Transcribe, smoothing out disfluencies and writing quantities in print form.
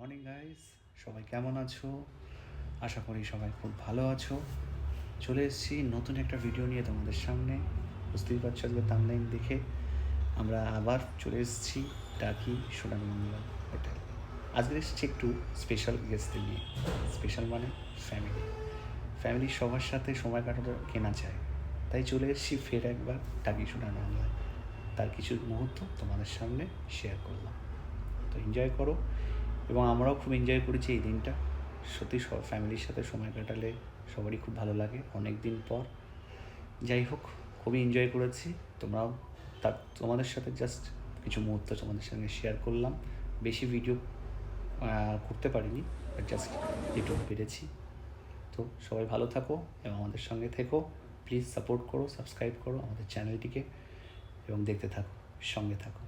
Morning guys, সবাই কেমন আছো? আশা করি সবাই খুব ভালো আছো। চলে এসেছি নতুন একটা ভিডিও নিয়ে তোমাদের সামনে। বুঝতেই পারছো আজকে থাম্বনেইল দেখে আমরা আবার চলে এসেছি টাকি সোনারবাংলা হোটেল। আজকে এসেছি একটু স্পেশাল গেস্টদের নিয়ে। স্পেশাল মানে ফ্যামিলির সবার সাথে সময় কাটাতে কেনা চায়, তাই চলে এসেছি ফের একবার টাকি সোনারবাংলায়। তার কিছু মুহূর্ত তোমাদের সামনে শেয়ার করলাম, তো এনজয় করো। এবং আমরাও খুব এনজয় করেছি এই দিনটা। সত্যি সব ফ্যামিলির সাথে সময় কাটালে সবারই খুব ভালো লাগে অনেক দিন পর। যাই হোক, খুবই এনজয় করেছি। তোমরাও তোমাদের সাথে জাস্ট কিছু মুহূর্ত তোমাদের সঙ্গে শেয়ার করলাম। বেশি ভিডিও করতে পারিনি, বাট জাস্ট যেটুকু পেরেছি। তো সবাই ভালো থাকো এবং আমাদের সঙ্গে থেকো। প্লিজ সাপোর্ট করো, সাবস্ক্রাইব করো আমাদের চ্যানেলটিকে এবং দেখতে থাকো, সঙ্গে থাকো।